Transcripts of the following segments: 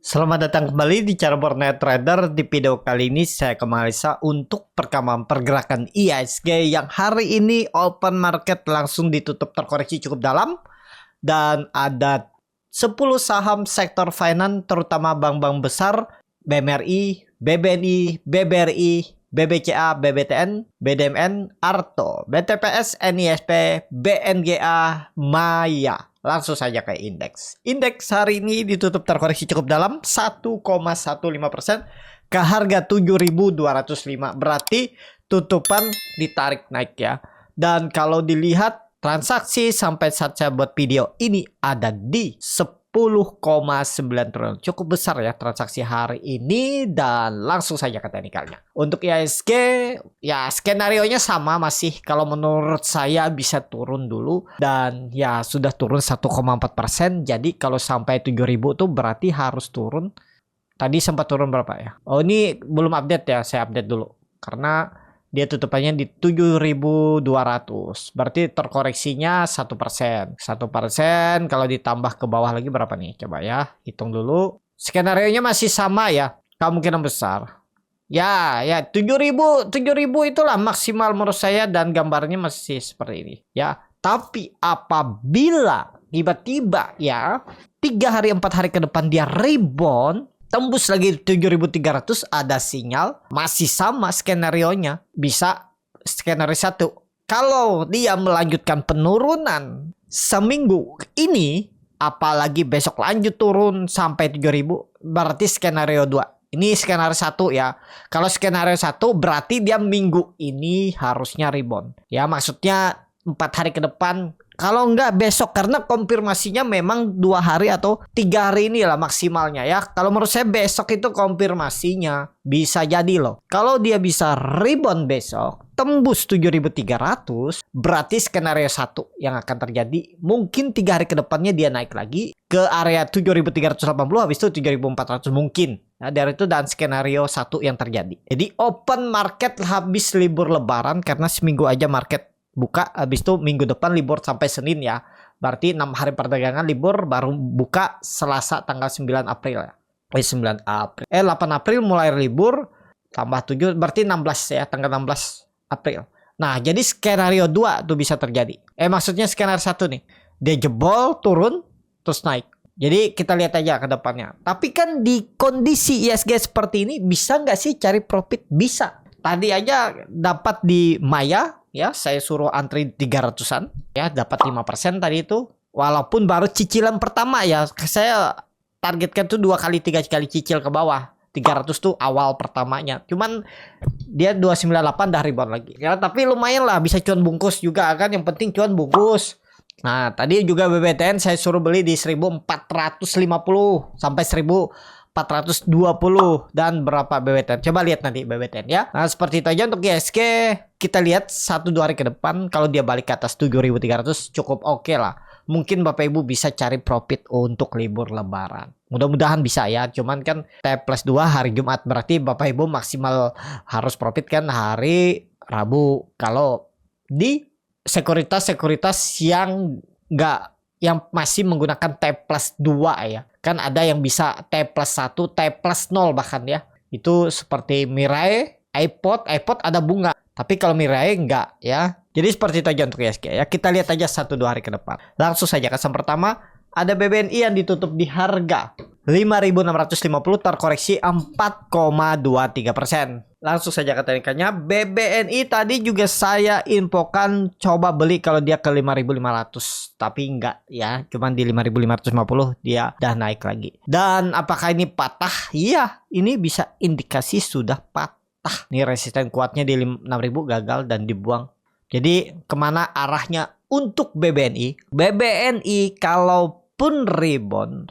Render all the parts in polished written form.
Selamat datang kembali di Channel Trader. Di video kali ini saya kembali untuk perkembangan pergerakan IHSG yang hari ini open market langsung ditutup terkoreksi cukup dalam, dan ada 10 saham sektor finance terutama bank-bank besar BMRI, BBNI, BBRI, BBCA, BBTN, BDMN, Arto, BTPS, NISP, BNGA, Maya. Langsung saja ke indeks. Indeks hari ini ditutup terkoreksi cukup dalam 1,15% ke harga 7.205. Berarti tutupan ditarik naik ya. Dan kalau dilihat transaksi sampai saat saya buat video ini ada di 10,9 triliun. Cukup besar ya transaksi hari ini, dan langsung saja ke teknikalnya. Untuk IHSG ya skenarionya sama masih, kalau menurut saya bisa turun dulu, dan ya sudah turun 1,4%. Jadi kalau sampai 7.000 tuh berarti harus turun. Tadi sempat turun berapa ya? Oh, ini belum update ya, saya update dulu karena dia tutupannya di 7.200. Berarti terkoreksinya 1%. 1% kalau ditambah ke bawah lagi berapa nih? Coba ya, hitung dulu. Skenarionya masih sama ya. Kemungkinan besar. Ya, 7.000 itulah maksimal menurut saya, dan gambarnya masih seperti ini. Ya, tapi apabila tiba-tiba ya 3 hari 4 hari ke depan dia rebound, tembus lagi 7.300, ada sinyal masih sama skenarionya. Bisa skenario 1. Kalau dia melanjutkan penurunan seminggu ini, apalagi besok lanjut turun sampai 7.000, berarti skenario 2. Ini skenario 1 ya. Kalau skenario 1 berarti dia minggu ini harusnya rebound. Ya, maksudnya 4 hari ke depan. Kalau enggak besok, karena konfirmasinya memang 2 hari atau 3 hari ini lah maksimalnya ya. Kalau menurut saya besok itu konfirmasinya bisa jadi loh. Kalau dia bisa rebound besok, tembus 7.300, berarti skenario 1 yang akan terjadi. Mungkin 3 hari ke depannya dia naik lagi ke area 7.380, habis itu 7.400 mungkin. Nah, dari itu dan skenario 1 yang terjadi. Jadi open market habis libur lebaran, karena seminggu aja market buka, habis itu minggu depan libur sampai Senin ya. Berarti 6 hari perdagangan libur, baru buka Selasa tanggal 9 April ya. 9 April. 8 April mulai libur, tambah 7 berarti 16 ya, tanggal 16 April. Nah, jadi skenario 2 tuh bisa terjadi. Maksudnya skenario 1 nih. Dia jebol, turun, terus naik. Jadi kita lihat aja ke depannya. Tapi kan di kondisi IHSG seperti ini, bisa nggak sih cari profit? Bisa. Tadi aja dapat di Maya ya, saya suruh antri 300-an ya, dapat 5% tadi itu. Walaupun baru cicilan pertama ya, saya targetkan tuh 2 kali 3 kali cicil ke bawah. 300 tuh awal pertamanya. Cuman dia 298 dah rebound lagi. Ya, tapi lumayan lah, bisa cuan bungkus juga kan, yang penting cuan bungkus. Nah, tadi juga BBTN saya suruh beli di 1.450 sampai 1.420, dan berapa BBTN? Coba lihat nanti BBTN ya. Nah, seperti itu aja untuk IHSG. Kita lihat 1-2 hari ke depan, kalau dia balik ke atas 7.300 cukup oke lah. Mungkin Bapak Ibu bisa cari profit untuk libur lebaran. Mudah-mudahan bisa ya. Cuman kan T+2 hari Jumat, berarti Bapak Ibu maksimal harus profit kan hari Rabu. Kalau di sekuritas-sekuritas yang masih menggunakan T+2 ya. Kan ada yang bisa T+1, T+0 bahkan ya. Itu seperti Mirai, iPod ada bunga. Tapi kalau Mirai enggak ya. Jadi seperti itu aja untuk IHSG ya. Kita lihat aja 1-2 hari ke depan. Langsung saja ke yang pertama. Ada BBNI yang ditutup di harga 5.650, terkoreksi 4,23%. Langsung saja ke teknikalnya. BBNI tadi juga saya infokan coba beli kalau dia ke 5.500, tapi enggak ya, cuman di 5.550 dia udah naik lagi. Dan apakah ini patah? Iya, ini bisa indikasi sudah patah. Ini resisten kuatnya di 6.000 gagal dan dibuang. Jadi kemana arahnya untuk BBNI? BBNI kalaupun rebound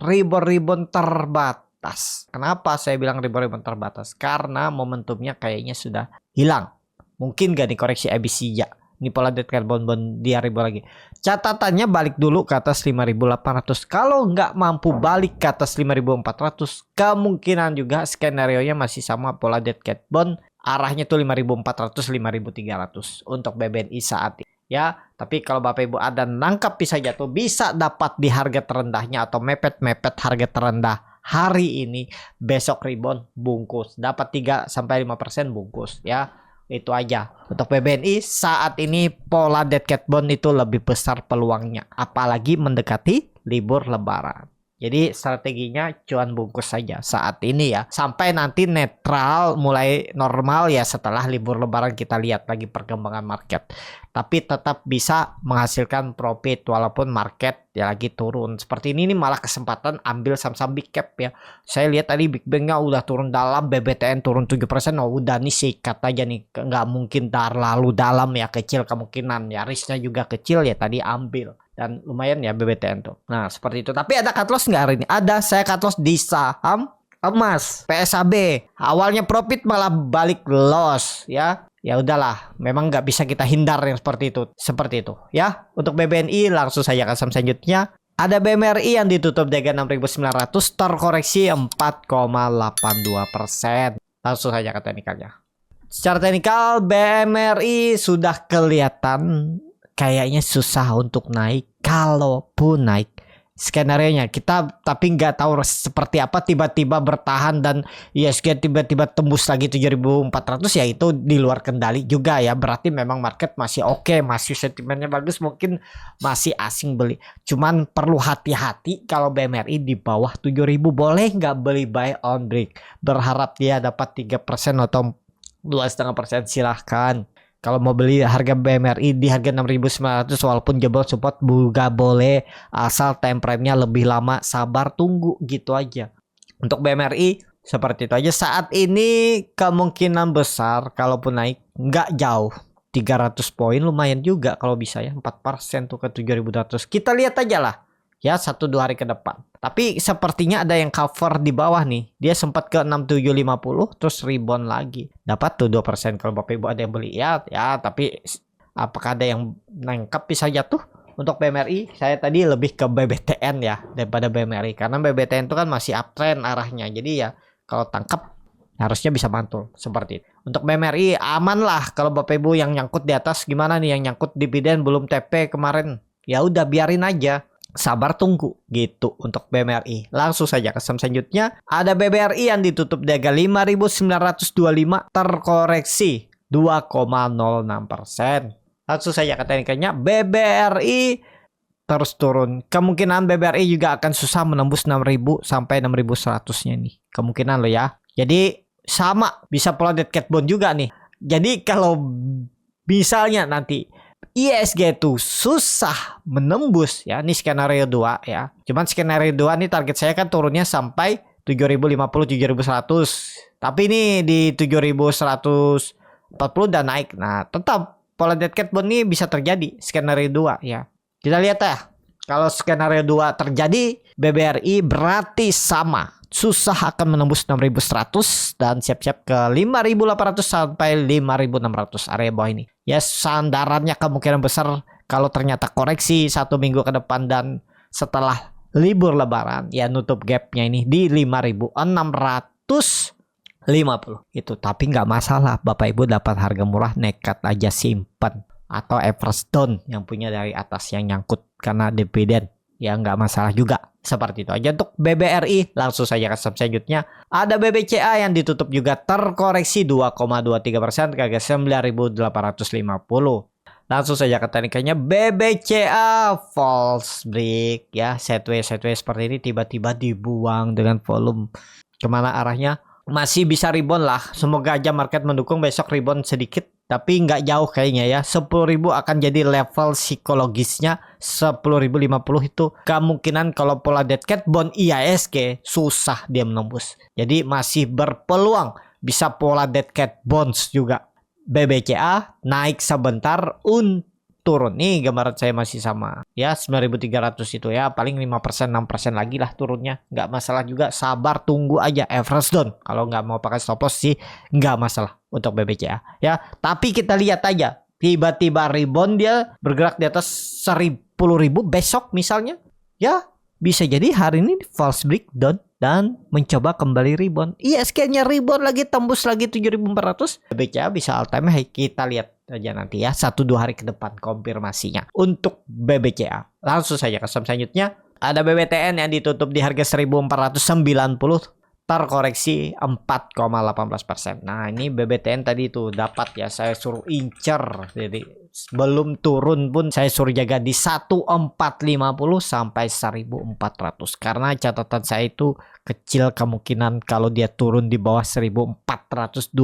terbatas. Kenapa saya bilang rebound terbatas? Karena momentumnya kayaknya sudah hilang. Mungkin gak nih koreksi ABC ya. Ini pola dead cat bond dia rebound lagi. Catatannya balik dulu ke atas 5.800. Kalau nggak mampu balik ke atas 5.400, kemungkinan juga skenario nya masih sama pola dead cat bond. Arahnya tuh 5.400, 5.300 untuk BBNI saat ini. Ya, tapi kalau Bapak Ibu ada nangkap bisa jatuh, bisa dapat di harga terendahnya atau mepet-mepet harga terendah hari ini, besok rebound bungkus, dapat 3-5% bungkus ya. Itu aja. Untuk BBNI saat ini pola dead cat bond itu lebih besar peluangnya, apalagi mendekati libur lebaran. Jadi strateginya cuan bungkus saja saat ini ya. Sampai nanti netral mulai normal ya setelah libur lebaran kita lihat lagi perkembangan market. Tapi tetap bisa menghasilkan profit walaupun market ya lagi turun. Seperti ini malah kesempatan ambil saham-saham big cap ya. Saya lihat tadi Big Bang-nya udah turun dalam, BBTN turun 7%. Oh udah nih sikat aja nih. Nggak mungkin terlalu dalam ya, kecil kemungkinan ya. Risknya juga kecil ya tadi ambil. Dan lumayan ya BBTN tuh. Nah seperti itu. Tapi ada cut loss nggak hari ini? Ada, saya cut loss di saham emas PSAB. Awalnya profit malah balik loss ya. Ya udahlah, memang nggak bisa kita hindar yang seperti itu ya. Untuk BBNI langsung saja ke saham selanjutnya. Ada BMRI yang ditutup di 6.900, terkoreksi 4,82%. Langsung saja ke teknikalnya. Secara teknikal BMRI sudah kelihatan kayaknya susah untuk naik. Kalaupun naik, skenario-nya kita tapi nggak tahu seperti apa, tiba-tiba bertahan dan ISG tiba-tiba tembus lagi 7.400 ya, itu di luar kendali juga ya. Berarti memang market masih oke, masih sentimennya bagus, mungkin masih asing beli. Cuman perlu hati-hati kalau BMRI di bawah 7.000, boleh nggak beli buy on break. Berharap dia dapat 3% atau 2,5%, silahkan. Kalau mau beli harga BMRI di harga 6.900 walaupun jebol support juga boleh, asal time frame-nya lebih lama, sabar tunggu gitu aja. Untuk BMRI seperti itu aja. Saat ini kemungkinan besar kalaupun naik nggak jauh 300 poin, lumayan juga kalau bisa ya, 4% tuh ke 7.200. Kita lihat aja lah ya 1-2 hari ke depan. Tapi sepertinya ada yang cover di bawah nih. Dia sempat ke 6750 terus rebound lagi. Dapat tuh 2% kalau Bapak Ibu ada yang beli ya. Tapi apakah ada yang nangkap bisa jatuh? Untuk BMRI saya tadi lebih ke BBTN ya daripada BMRI, karena BBTN itu kan masih uptrend arahnya. Jadi ya kalau tangkap harusnya bisa mantul seperti itu. Untuk BMRI aman lah. Kalau Bapak Ibu yang nyangkut di atas, gimana nih yang nyangkut dividen belum TP kemarin? Ya udah biarin aja. Sabar tunggu gitu untuk BMRI. Langsung saja ke saham selanjutnya. Ada BBRI yang ditutup di harga 5.925, terkoreksi 2,06%. Langsung saja ke teknikalnya. BBRI terus turun. Kemungkinan BBRI juga akan susah menembus 6.000 sampai 6.100-nya nih. Kemungkinan lo ya. Jadi sama bisa pola dead cat bond juga nih. Jadi kalau misalnya nanti ISG itu susah menembus ya, ini skenario 2 ya. Cuman skenario 2 nih target saya kan turunnya sampai 7.050 7.100. Tapi ini di 7.140 dan naik. Nah, tetap pola dead cat bond ini bisa terjadi skenario 2 ya. Kita lihat ya. Kalau skenario 2 terjadi, BBRI berarti sama, susah akan menembus 6.100 dan siap-siap ke 5.800 sampai 5.600 area bawah ini. Ya sandarannya kemungkinan besar kalau ternyata koreksi 1 minggu ke depan dan setelah libur lebaran ya nutup gapnya ini di 5.650 itu. Tapi nggak masalah, Bapak Ibu dapat harga murah, nekat aja simpan. Atau average down yang punya dari atas yang nyangkut karena dividen. Ya nggak masalah juga. Seperti itu aja untuk BBRI. Langsung saja ke saham selanjutnya. Ada BBCA yang ditutup juga terkoreksi 2,23% ke harga 9.850. Langsung saja ke teknikanya. BBCA false break ya, sideways seperti ini tiba-tiba dibuang dengan volume. Kemana arahnya? Masih bisa rebound lah. Semoga aja market mendukung besok rebound sedikit. Tapi nggak jauh kayaknya ya. 10.000 akan jadi level psikologisnya. 10.050 itu kemungkinan kalau pola dead cat bond IHSG susah dia menembus. Jadi masih berpeluang bisa pola dead cat bonds juga. BBCA naik sebentar turun. Nih gambaran saya masih sama. Ya 9.300 itu ya. Paling 5% 6% lagi lah turunnya. Nggak masalah juga. Sabar tunggu aja average down. Kalau nggak mau pakai stop loss sih nggak masalah untuk BBCA. Ya. Tapi kita lihat aja. Tiba-tiba rebound dia bergerak di atas 10.000 besok misalnya. Ya bisa jadi hari ini false breakdown dan mencoba kembali rebound. ISG-nya rebound lagi, tembus lagi 7.400. BBCA bisa all time high. Kita lihat aja nanti ya 1-2 hari ke depan konfirmasinya untuk BBCA. Langsung saja ke saham selanjutnya. Ada BBTN yang ditutup di harga 1490, terkoreksi 4,18%. Nah, ini BBTN tadi itu dapat ya, saya suruh incer. Jadi belum turun pun saya suruh jaga di 1450 sampai 1400. Karena catatan saya itu kecil kemungkinan kalau dia turun di bawah 1420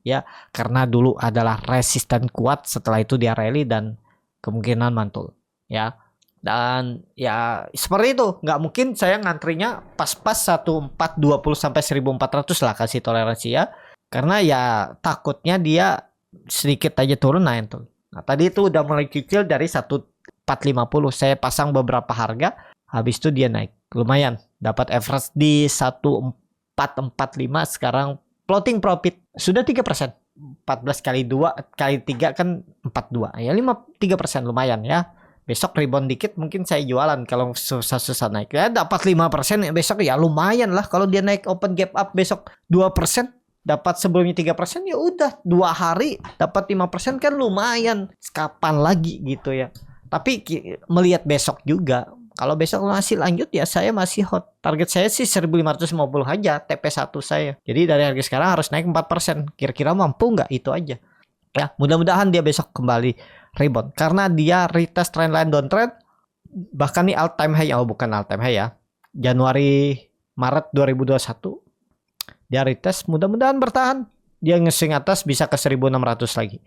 ya, karena dulu adalah resisten kuat, setelah itu dia rally dan kemungkinan mantul ya. Dan ya seperti itu, nggak mungkin saya ngantrinya pas-pas 1420 sampai 1400 lah kasih toleransi ya. Karena ya takutnya dia sedikit aja turun naik tuh. Nah, tadi itu udah mulai cicil dari 1450. Saya pasang beberapa harga, habis itu dia naik. Lumayan, dapat average di 1445, sekarang floating profit sudah 3%. 14 kali 2 kali 3 kan 42. Ya 3% lumayan ya. Besok rebound dikit mungkin saya jualan kalau susah-susah naik. Ya dapat 5% ya besok ya lumayan lah. Kalau dia naik open gap up besok 2%, dapat sebelumnya 3%, ya udah 2 hari dapat 5% kan lumayan. Kapan lagi gitu ya. Tapi melihat besok juga. Kalau besok masih lanjut ya saya masih hot. Target saya sih 1550 aja TP1 saya. Jadi dari harga sekarang harus naik 4%. Kira-kira mampu nggak? Itu aja. Ya, mudah-mudahan dia besok kembali rebound karena dia retest trendline downtrend, bahkan nih all time high, oh bukan all time high ya, Januari Maret 2021 dia retest, mudah-mudahan bertahan, dia ngeswing atas bisa ke 1600 lagi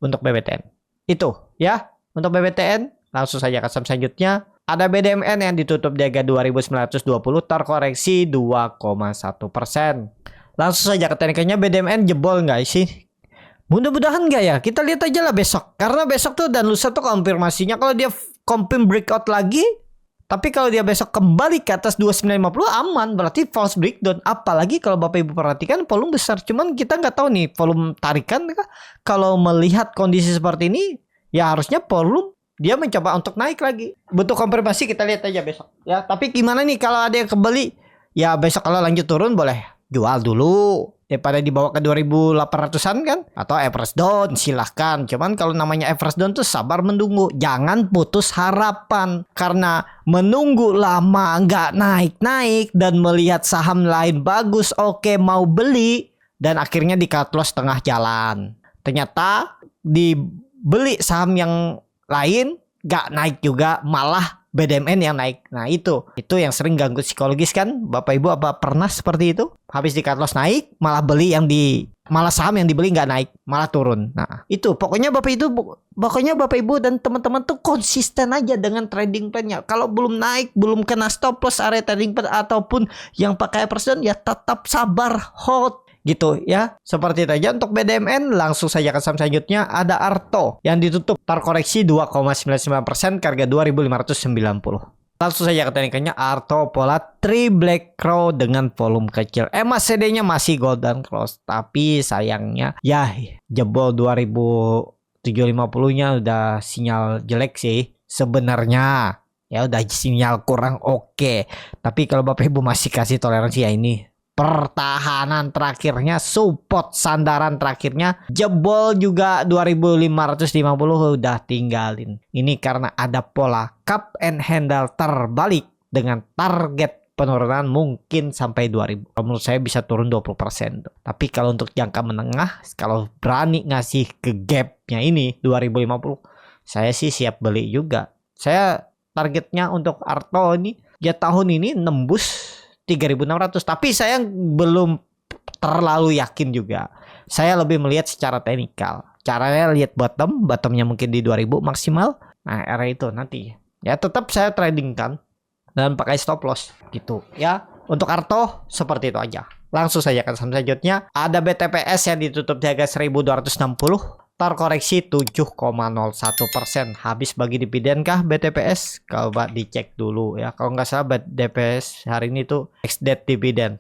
untuk BBTN. Itu ya untuk BBTN. Langsung saja ke saham selanjutnya, ada BDMN yang ditutup di harga 2920, terkoreksi 2,1%. Langsung saja ke tekniknya, BDMN jebol nggak sih? Mudah-mudahan enggak ya. Kita lihat aja lah besok. Karena besok tuh dan lusa tuh konfirmasinya. Kalau dia confirm breakout lagi, tapi kalau dia besok kembali ke atas 2950 aman. Berarti false breakdown. Apalagi kalau Bapak Ibu perhatikan volume besar. Cuman kita nggak tahu nih volume tarikan. Kalau melihat kondisi seperti ini, ya harusnya volume dia mencoba untuk naik lagi. Butuh konfirmasi, kita lihat aja besok. Ya, tapi gimana nih kalau ada yang kembali? Ya besok kalau lanjut turun boleh jual dulu. Daripada dibawa ke 2800-an kan, atau average down silahkan. Cuman kalau namanya average down tuh sabar menunggu, jangan putus harapan. Karena menunggu lama nggak naik-naik dan melihat saham lain bagus, oke mau beli, dan akhirnya di cut loss tengah jalan. Ternyata dibeli saham yang lain nggak naik juga, malah BDMN yang naik. Nah itu yang sering ganggu psikologis kan. Bapak Ibu apa pernah seperti itu? Habis di cut loss naik, malah beli malah saham yang dibeli nggak naik, malah turun. Nah itu pokoknya Bapak Ibu dan teman-teman tuh konsisten aja dengan trading plan-nya. Kalau belum naik, belum kena stop loss area trading plan ataupun yang pakai persen, ya tetap sabar, hold gitu ya. Seperti itu aja untuk BDMN. Langsung saja ke saham selanjutnya, ada Arto yang ditutup terkoreksi 2,99% ke harga 2590. Langsung saja ke tekniknya, Arto pola 3 black crow dengan volume kecil. MACD-nya masih golden cross, tapi sayangnya ya jebol 2750-nya udah sinyal jelek sih sebenarnya. Ya udah sinyal kurang oke. Tapi kalau Bapak Ibu masih kasih toleransi ya ini pertahanan terakhirnya, support sandaran terakhirnya jebol juga 2550 udah tinggalin. Ini karena ada pola cup and handle terbalik dengan target penurunan mungkin sampai 2000. Menurut saya bisa turun 20%. Tapi kalau untuk jangka menengah, kalau berani ngasih ke gapnya ini 2050, saya sih siap beli juga. Saya targetnya untuk Arto ini ya tahun ini nembus 3.600, tapi saya belum terlalu yakin juga. Saya lebih melihat secara teknikal. Caranya lihat bottomnya mungkin di 2000 maksimal. Nah, area itu nanti. Ya tetap saya trading kan dan pakai stop loss gitu. Ya, untuk Arto seperti itu aja. Langsung saja ke saham selanjutnya, ada BTPS yang ditutup di harga 1260. Terkoreksi 7,01%. Habis bagi dividen kah BTPS? Coba dicek dulu ya. Kalau nggak salah BTPS hari ini tuh ex-date dividen.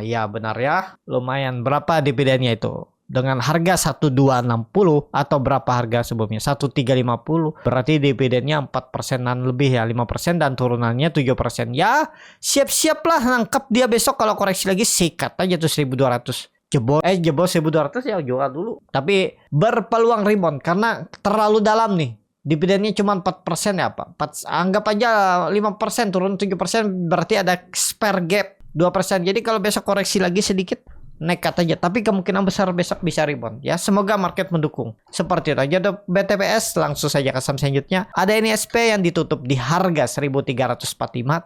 Ya benar ya. Lumayan. Berapa dividennya itu? Dengan harga 1260 atau berapa harga sebelumnya? 1350. Berarti dividennya 4%-an lebih ya. 5% dan turunannya 7%. Ya siap-siaplah nangkep dia besok kalau koreksi lagi, sikat aja tuh 1200. Jebol 1200 ya jual dulu. Tapi berpeluang rebound karena terlalu dalam nih. dividennya cuma 4% ya Pak. Anggap aja 5% turun 7% berarti ada spare gap 2%. Jadi kalau besok koreksi lagi sedikit nekat aja, tapi kemungkinan besar besok bisa rebound ya. Semoga market mendukung. Seperti itu aja untuk BTPS. Langsung saja ke saham selanjutnya. Ada NISP yang ditutup di harga 1345,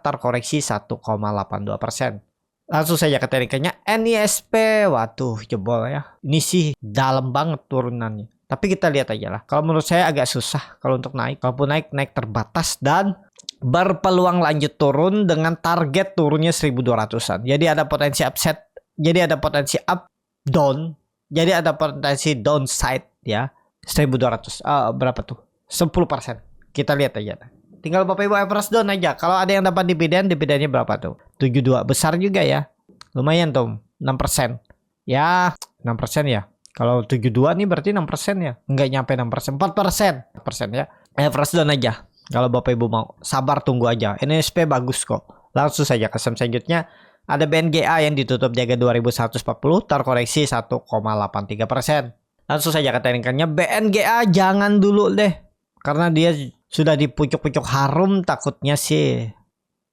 terkoreksi 1,82%. Langsung saja ke tekniknya. NISP, waduh jebol ya. Ini sih dalam banget turunannya. Tapi kita lihat aja lah. Kalau menurut saya agak susah kalau untuk naik. Kalaupun naik terbatas dan berpeluang lanjut turun dengan target turunnya 1200-an. Jadi ada potensi upset. Jadi ada potensi up, down. Jadi ada potensi downside ya. 1200. Berapa tuh? 10%. Kita lihat aja. Tinggal Bapak Ibu average down aja. Kalau ada yang dapat dividennya berapa tuh? 72. Besar juga ya. Lumayan tuh. 6%. Ya, 6% ya. Kalau 72 nih berarti 6% ya. Enggak nyampe 6%. 4% ya. Average down aja. Kalau Bapak Ibu mau. Sabar tunggu aja. NSP bagus kok. Langsung saja ke saham selanjutnya. Ada BNGA yang ditutup di harga 2140, terkoreksi 1,83%. Langsung saja ke teknikannya. BNGA jangan dulu deh. Karena dia sudah di pucuk-pucuk harum, takutnya sih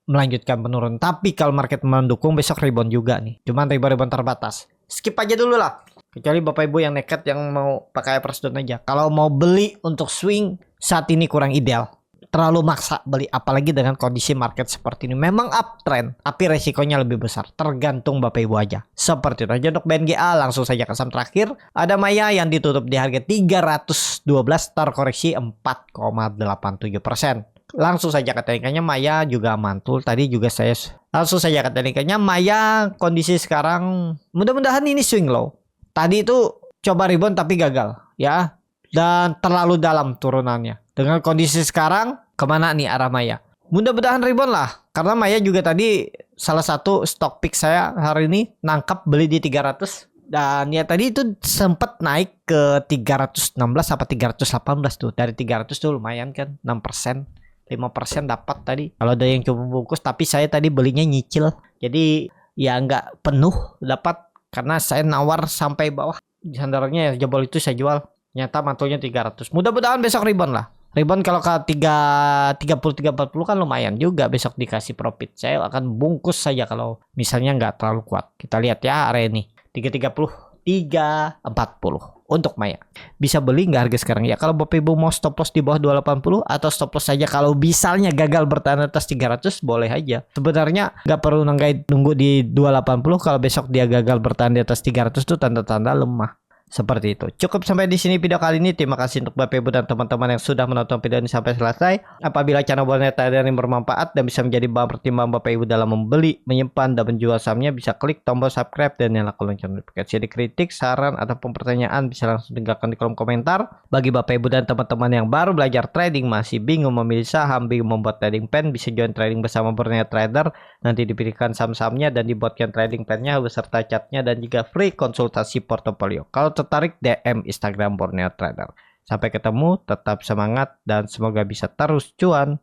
melanjutkan penurunan. Tapi kalau market mendukung besok rebound juga nih. Cuman rebound terbatas. Skip aja dulu lah. Kecuali Bapak Ibu yang nekat yang mau pakai average down aja. Kalau mau beli untuk swing saat ini kurang ideal. Terlalu maksa beli, apalagi dengan kondisi market seperti ini. Memang uptrend, tapi resikonya lebih besar. Tergantung Bapak Ibu aja. Seperti itu aja untuk BNGA. Langsung saja ke saham terakhir. Ada Maya yang ditutup di harga 312, terkoreksi 4,87%. Langsung saja ke teknikanya. Maya juga mantul. Tadi juga saya langsung saja ke teknikanya. Maya kondisi sekarang mudah-mudahan ini swing low. Tadi itu coba rebound tapi gagal ya. Dan terlalu dalam turunannya. Dengan kondisi sekarang, kemana nih arah Maya? Mudah-mudahan rebound lah. Karena Maya juga tadi salah satu stock pick saya hari ini nangkap beli di 300. Dan ya tadi itu sempat naik ke 316 apa 318 tuh. Dari 300 tuh lumayan kan. 6%, 5% dapat tadi. Kalau ada yang coba bungkus, tapi saya tadi belinya nyicil. Jadi ya nggak penuh dapat. Karena saya nawar sampai bawah. Sandarannya ya jebol itu saya jual. Nyata mantulnya 300. Mudah-mudahan besok rebound lah. Rebound kalau ke 330 340 kan lumayan juga besok dikasih profit. Saya akan bungkus saja kalau misalnya nggak terlalu kuat. Kita lihat ya area ini 330 340 untuk Maya. Bisa beli nggak harga sekarang ya? Kalau Bapak Ibu mau stop loss di bawah 280 atau stop loss saja kalau misalnya gagal bertahan atas 300 boleh aja. Sebenarnya nggak perlu nunggu di 280. Kalau besok dia gagal bertahan di atas 300 tuh tanda-tanda lemah. Seperti itu. Cukup sampai di sini video kali ini. Terima kasih untuk Bapak Ibu dan teman-teman yang sudah menonton video ini sampai selesai. Apabila channel Borneo Trader ini bermanfaat dan bisa menjadi bahan pertimbangan Bapak Ibu dalam membeli, menyimpan, dan menjual sahamnya, bisa klik tombol subscribe dan nyalakan lonceng notifikasi. Jadi kritik, saran, ataupun pertanyaan bisa langsung tinggalkan di kolom komentar. Bagi Bapak Ibu dan teman-teman yang baru belajar trading, masih bingung memilih saham, bingung membuat trading plan, bisa join trading bersama Borneo Trader. Nanti dipilihkan saham-sahamnya dan dibuatkan trading plan-nya beserta chartnya dan juga free konsultasi portofolio. Kalau tertarik, DM Instagram Borneo Trader. Sampai ketemu, tetap semangat dan semoga bisa terus cuan.